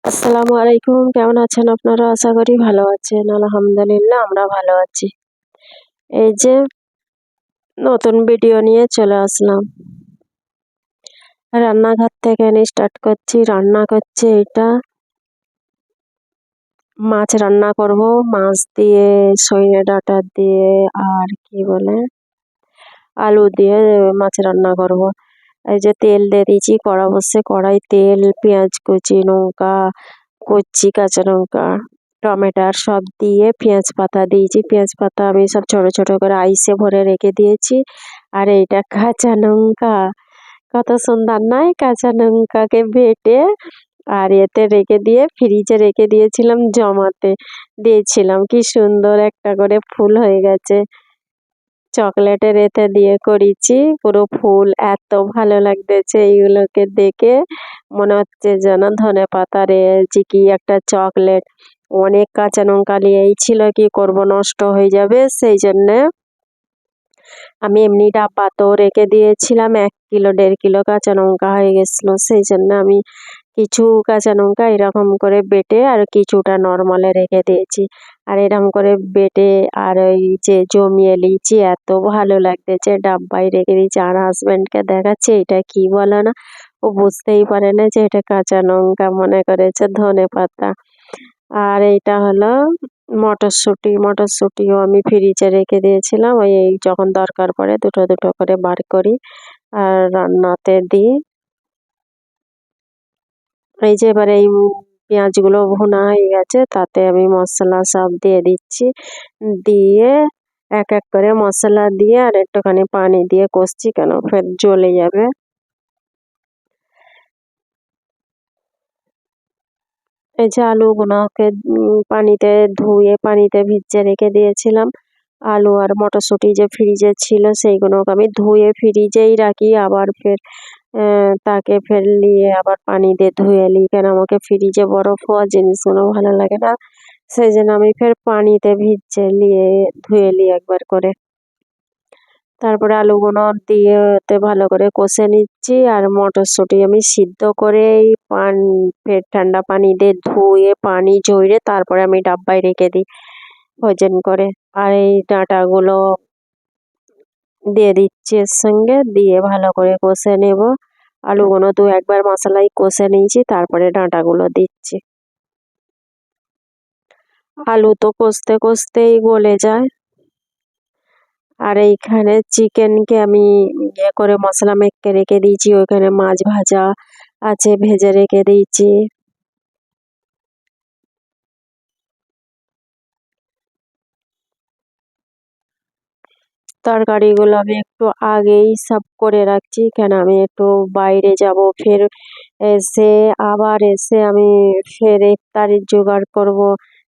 আসসালামু আলাইকুম, কেমন আছেন আপনারা? আশা করি ভালো আছেন। আলহামদুলিল্লাহ আমরা ভালো আছি। এই যে নতুন ভিডিও নিয়ে চলে আসলাম। রান্নাঘর থেকে স্টার্ট করছি। রান্না করছি এটা মাছ রান্না করব। মাছ দিয়ে সজনে ডাঁটা দিয়ে আর কি বলে আলু দিয়ে মাছ রান্না করব। এই যে তেল দিয়ে দিয়েছি, কড়া বসে কড়াই তেল, পেঁয়াজ কুচি, লঙ্কা কুচি, কাঁচা লঙ্কা, টমেটোর সব দিয়ে পেঁয়াজ পাতা দিয়েছি। পেঁয়াজ পাতা আমি সব ছোট ছোট করে আইসে ভরে রেখে দিয়েছি। আর এইটা কাঁচা লঙ্কা, কত সুন্দর নয়? কাঁচা লঙ্কাকে বেটে আর এতে রেখে দিয়ে ফ্রিজে রেখে দিয়েছিলাম, জমাতে দিয়েছিলাম। কি সুন্দর একটা করে ফুল হয়ে গেছে। চকলেটের এতে দিয়ে করেছি পুরো ফুল, এত ভালো লাগতেছে এইগুলোকে দেখে। মনে হচ্ছে যেন ধনেপাতা রেখেছি কি একটা চকলেট। অনেক কাঁচা লঙ্কা নিয়েই ছিল, কি করব, নষ্ট হয়ে যাবে, সেই জন্যে আমি এমনি ডাব্বাতেও রেখে দিয়েছিলাম। 1 কিলো 1.5 কিলো কাঁচা লঙ্কা হয়ে গেছিলো, সেই জন্য আমি কিছু কাঁচা লঙ্কা এরকম করে বেটে আর কিছুটা নর্মালে রেখে দিয়েছি। আর এরকম করে বেটে আর ওই যে জমিয়ে নিয়েছি, এত ভালো লাগতেছে, ডাব্বায় রেখে দিয়েছি। আর হাজব্যান্ডকে দেখাচ্ছি, এটা কি বলে না, ও বুঝতেই পারে না যে এটা কাঁচা লঙ্কা, মনে করেছে ধনেপাতা। আর এইটা হলো মটরশুঁটি। মটরশুঁটিও আমি ফ্রিজে রেখে দিয়েছিলাম, ওই এই যখন দরকার পড়ে দুটো দুটো করে বার করি আর রান্নাতে দিই। এই যে এবার এই পেঁয়াজগুলো ভুনা হয়ে গেছে, তাতে আমি মশলা সব দিয়ে দিচ্ছি। দিয়ে এক এক করে মশলা দিয়ে আর একটুখানি পানি দিয়ে কষছি, কেন ফের জ্বলে যাবে। এই যে আলুগুলোকে পানিতে ধুয়ে পানিতে ভিজিয়ে রেখে দিয়েছিলাম। আলু আর মটরশুঁটি যে ফ্রিজে ছিল সেইগুলোকে আমি ধুয়ে ফ্রিজেই রাখি, আবার ফের তাকে ফের নিয়ে আবার পানি দিয়ে ধুয়ে নিই, কেন আমাকে ফ্রিজে বরফ হওয়া জিনিসগুলো ভালো লাগে না। সেই জন্য আমি ফের পানিতে ভিজিয়ে নিয়ে ধুয়ে নিই একবার করে। তারপরে আলুগুলো দিয়ে ওতে ভালো করে কষে নিচ্ছি। আর মটরশুঁটি আমি সিদ্ধ করেই ফের ঠান্ডা পানি দিয়ে ধুয়ে পানি ঝরিয়ে তারপরে আমি ডাব্বায় রেখে দিই ওজন করে। আর এই ডাঁটাগুলো দিয়ে দিচ্ছি এর সঙ্গে, দিয়ে ভালো করে কষে নেব। আলুগুলো 2-1 বার মশলায় কষে নিয়েছি, তারপরে ডাঁটাগুলো দিচ্ছি। আলু তো কষতে কষতেই গলে যায়। আর এইখানে চিকেনকে আমি করে মশলা মেখে রেখে দিয়েছি, ওইখানে মাছ ভাজা আছে, ভেজে রেখে দিয়েছি। তরকারিগুলো আমি একটু আগেই সব করে রাখছি, কেন আমি একটু বাইরে যাব, ফের এসে আবার এসে আমি ফের ইফতারির জোগাড় করব,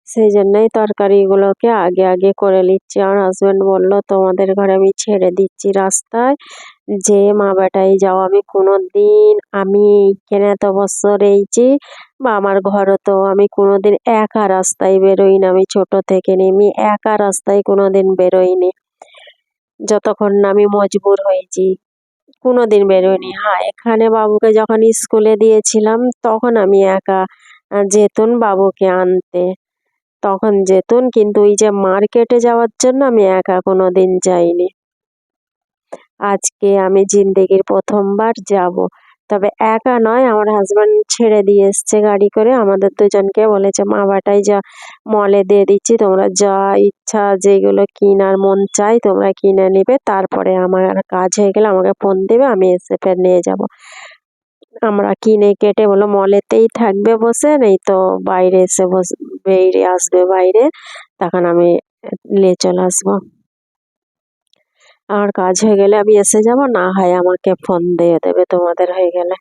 সেই জন্যই তরকারিগুলোকে আগে আগে করে নিচ্ছি। আর হাজব্যান্ড বলল, তোমাদের ঘরে আমি ছেড়ে দিচ্ছি রাস্তায়, যে মা বেটাই যাও। আমি এইখানে এত বছর এইছি, বা আমার ঘরও তো আমি কোনোদিন একা রাস্তায় বেরোই না। আমি ছোট থেকে নেমে একা রাস্তায় কোনোদিন বেরোইনি, যতক্ষণ না আমি মজবুর হয়েছি কোনোদিন বেরোয়নি। হ্যাঁ, এখানে বাবুকে যখন স্কুলে দিয়েছিলাম তখন আমি একা যেতুন বাবুকে আনতে, তখন যেতুন, কিন্তু এই যে মার্কেটে যাওয়ার জন্য আমি একা কোনোদিন যাইনি। আজকে আমি জিন্দেগির প্রথমবার যাব। তবে একা নয়, আমার হাজব্যান্ড ছেড়ে দিয়ে এসছে গাড়ি করে, আমাদের দুজনকে বলেছে মা বেটাই যা, মলে দিয়ে দিচ্ছি, তোমরা যা ইচ্ছা যেগুলো কিনার মন চাই তোমরা কিনে নিবে, তারপরে আমার কাজ হয়ে গেলে আমাকে ফোন দেবে, আমি এসে ফের নিয়ে যাব। আমরা কিনে কেটে বলো মলেতেই থাকবে বসে, নেই তো বাইরে এসে বেরিয়ে আসবে বাইরে, তখন আমি নিয়ে চলে আসবো। আমার কাজ হয়ে গেলে আমি এসে যাব, না হয় আমাকে ফোন দিয়ে দেবে তোমাদের হয়ে গেলে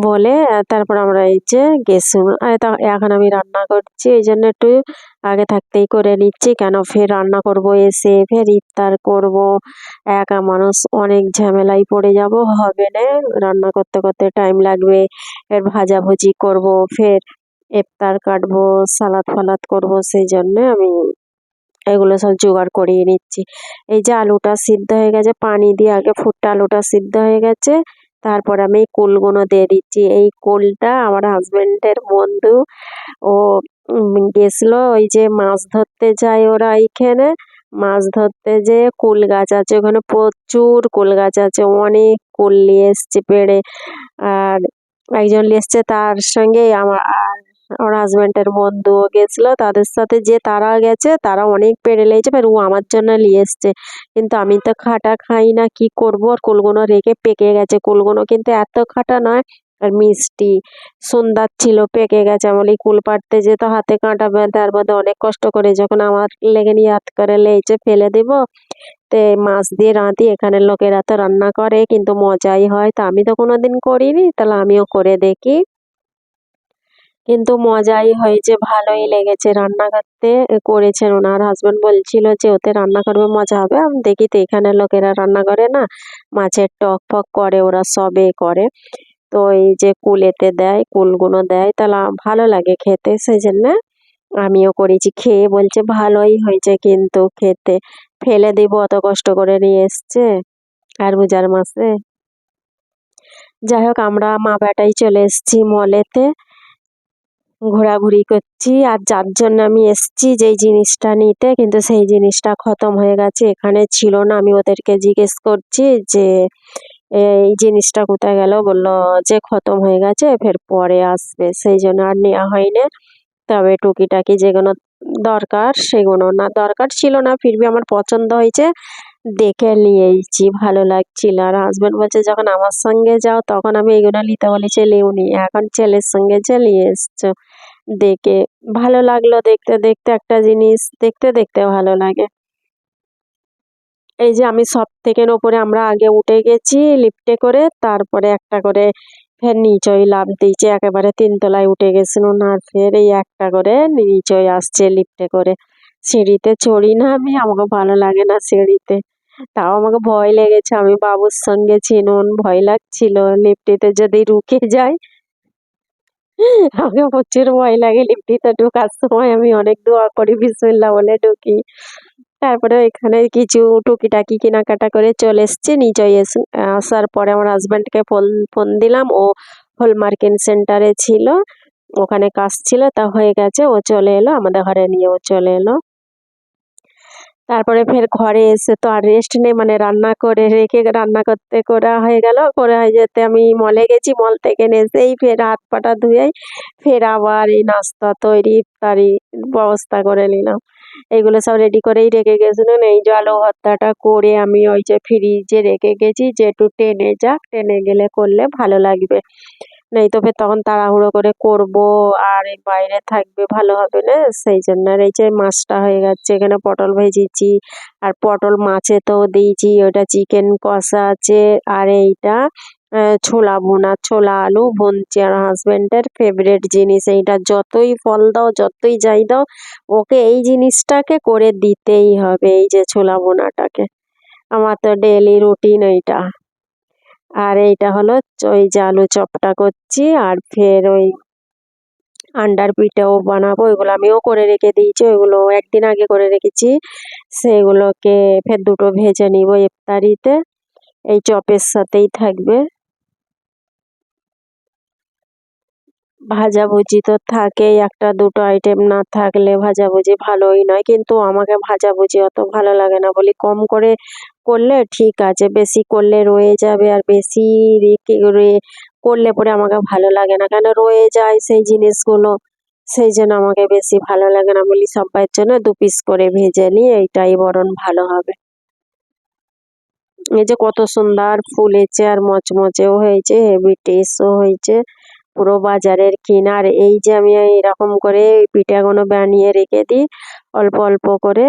বলে। তারপর আমরা এই যে গেছুন। এখন আমি রান্না করছি, এই জন্য একটু আগে থাকতেই করে নিচ্ছি, কেন ফের রান্না করব, এসে ফের ইফতার করব, একা মানুষ অনেক ঝামেলায় পড়ে যাব, হবে না। রান্না করতে করতে টাইম লাগবে, ফের ভাজাভুজি করব, ফের ইফতার কাটবো, সালাদ ফালাদ করব, সেই জন্য আমি এগুলো সব জোগাড় করিয়ে নিচ্ছি। এই যে আলুটা সিদ্ধ হয়ে গেছে, পানি দিয়ে আগে ফুটটা আলুটা সিদ্ধ হয়ে গেছে, তারপর আমি কুলগুলো দিয়ে দিচ্ছি। এই কুলটা আমার হাজবেন্ডের বন্ধু, ও গেছিল ওই যে মাছ ধরতে যায় ওরা এইখানে, মাছ ধরতে যেয়ে কুল গাছ আছে ওখানে, প্রচুর কুল গাছ আছে, অনেক কুল নিয়ে এসছে পেড়ে। আর একজন নিয়ে এসছে, তার সঙ্গে আমার হাজবেন্ডের বন্ধুও গেছিল, তাদের সাথে যে তারা গেছে তারা অনেক পেড়ে লেগেছে, ও আমার জন্য নিয়ে এসছে। কিন্তু আমি তো খাটা খাই না, কি করব, আর কুলগুলো রেখে পেকে গেছে। কুলগুলো কিন্তু এত খাটা নয়, আর মিষ্টি সুন্দর ছিল, পেকে গেছে। আমি বলি কুল পাড়তে যেত হাতে কাঁটা বেঁধে, তার মধ্যে অনেক কষ্ট করে, যখন আমার লেগে নিয়ে হাত করে লেগেছে ফেলে দিব। তে মাছ দিয়ে রাঁধি, এখানের লোকেরা তো রান্না করে কিন্তু মজাই হয়, তা আমি তো কোনোদিন করিনি, তাহলে আমিও করে দেখি। কিন্তু মজাই হয়েছে, ভালোই লেগেছে রান্না করতে। করেছেন ওনার হাজবেন্ড, বলছিল যে ওতে রান্না করবে মজা হবে। আমি দেখি তো এখানে লোকেরা রান্না করে না, মাছের টক ফক করে, ওরা সবে করে। তো এই যে কুলেতে দেয়, কুলগুলো দেয়, তাহলে ভালো লাগে খেতে, সেই জন্য আমিও করেছি। খেয়ে বলছে ভালোই হয়েছে, কিন্তু খেতে ফেলে দিব, অত কষ্ট করে নিয়ে এসছে আর রোজার মাসে। যাই হোক, আমরা মা বেটাই চলে এসেছি মলেতে, ঘোরাঘুরি করছি। আর যার জন্য আমি এসেছি যেই জিনিসটা নিতে, কিন্তু সেই জিনিসটা খতম হয়ে গেছে, এখানে ছিল না। আমি ওদেরকে জিজ্ঞেস করছি যে এই জিনিসটা কোথায় গেল, বললো যে খতম হয়ে গেছে, ফের পরে আসবে, সেই জন্য আর নেওয়া হয়নি। তবে টুকিটাকি যেগুলো দরকার, সেগুলো না, দরকার ছিল না, ফিরবি আমার পছন্দ হয়েছে দেখে নিয়েছি, ভালো লাগছিল। আর হাজবেন্ড বলছে যখন আমার সঙ্গে যাও তখন আমি এগুলো নিতে বলেছি, নিউনি, এখন ছেলের সঙ্গে যে নিয়ে এসছো। দেখে ভালো লাগলো, দেখতে দেখতে একটা জিনিস দেখতে দেখতে ভালো লাগে। এই যে আমি সব থেকে ওপরে আমরা আগে উঠে গেছি লিফটে করে, তারপরে একটা করে ফের নিচই লাফ দিয়েছে, একেবারে 3 তলায় উঠে গেছিল না, ফের এই একটা করে নিচই আসছে লিফটে করে। সিঁড়িতে চড়ি না আমি, আমাকে ভালো লাগে না সিঁড়িতে, তাও আমাকে ভয় লেগেছে, আমি বাবুর সঙ্গে ছিনুন, ভয় লাগছিল লিফটিতে যদি রুকে যায়। আমাকে প্রচুর ভয় লাগে লিফটিতে ঢোকার সময়, আমি অনেক দোয়া করি বিসমিল্লাহ বলে ঢুকি। তারপরে এখানে কিছু টুকিটাকি কেনাকাটা করে চলে এসেছি নিচে। আসার পরে আমার হাজব্যান্ডকে ফোন ফোন দিলাম, ও হলমার্কিং সেন্টারে ছিল, ওখানে কাজ ছিল, তা হয়ে গেছে, ও চলে এলো, আমাদের ঘরে নিয়ে ও চলে এলো। তারপরে ফের ঘরে এসে তো আর রেস্ট নেই, মানে রান্না করে রেখে রান্না করতে করা হয়ে গেল, করে হয়ে যেতে আমি মলে গেছি, মল থেকে এসেই ফের হাত পাটা ধুয়েই ফের আবার এই নাস্তা তৈরি, ইফতারি ব্যবস্থা করে নিলাম। এইগুলো সব রেডি করেই রেখে গেছিলেন। এই যে আলু ভর্তাটা করে আমি ওই যে ফ্রিজে রেখে গেছি, যে একটু টেনে যাক, টেনে গেলে করলে ভালো লাগবে, নেই তো ফের তখন তাড়াহুড়ো করে করব, আর এই বাইরে থাকবে ভালো হবে না, সেই জন্য। আর এই যে মাছটা হয়ে গেছে, এখানে পটল ভেজেছি, আর পটল মাছে তো দিয়েছি, ওটা চিকেন কষা আছে, আর এইটা ছোলা ভুনা, ছোলা আলু ভুনছি। আর হাজবেন্ডের ফেভারিট জিনিস এইটা, যতই ফল দাও যতই যাই দাও, ওকে এই জিনিসটাকে করে দিতেই হবে, এই যে ছোলা ভুনাটাকে। আমার তো ডেইলি রুটিন এইটা। আর এইটা হলো ওই যে আলু চপটা করছি, আর ফের ওই আন্ডার পিঠাও বানাবো, ওইগুলো আমিও করে রেখে দিয়েছি, ওইগুলো একদিন আগে করে রেখেছি, সেগুলোকে ফের দুটো ভেজে নিব ইফতারিতে, এই চপের সাথেই থাকবে। ভাজাভুজি তো থাকেই, একটা দুটো আইটেম না থাকলে ভাজাভুজি ভালোই নয়, কিন্তু আমাকে ভাজাভুজি অত ভালো লাগে না, বলি কম করে করলে ঠিক আছে, বেশি করলে রয়ে যাবে, আর বেশি করলে পরে আমাকে ভালো লাগে না, কেন রয়ে যায় সেই জিনিসগুলো, সেই জন্য আমাকে বেশি ভালো লাগে না। বলি সবাইয়ের জন্য 2 পিস করে ভেজে নিই, এইটাই বরং ভালো হবে। এই যে কত সুন্দর ফুলেছে, আর মচমচেও হয়েছে, হেভি টেস্টও হয়েছে, পুরো বাজারের কিনার। এই যে আমি এরকম করে পিঠাগুলো বানিয়ে রেখে দিই, অল্প অল্প করে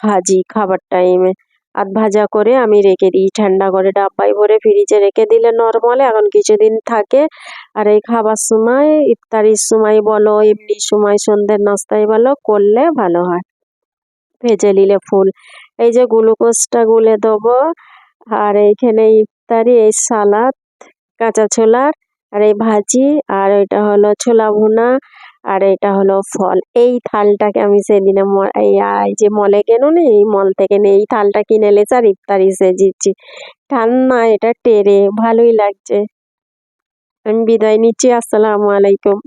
ভাজি খাবার টাইমে, আধ ভাজা করে আমি রেখে দিই, ঠান্ডা করে ডাব্বায় ভরে ফ্রিজে রেখে দিলে নরমালে এখন কিছুদিন থাকে। আর এই খাবার সময়, ইফতারির সময় বলো, এমনি সময় সন্ধ্যের নাস্তায় বলো, করলে ভালো হয়, ভেজে নিলে ফুল। এই যে গ্লুকোজটা গুলে দেবো, আর এইখানে ইফতারি, এই সালাদ, কাঁচা ছোলার, আর এই ভাজি, আর এটা হলো ছোলা ভুনা, আর এটা হলো ফল। এই থালটাকে আমি সেদিনে এই যে মলে গেলো না, এই মল থেকে এই থালটা কিনে এনেছে আর ইফতারি সেজিয়েছি। ঠান্ডা এটা টেরে ভালোই লাগছে। আমি বিদায় নিচ্ছি। আসসালামু আলাইকুম।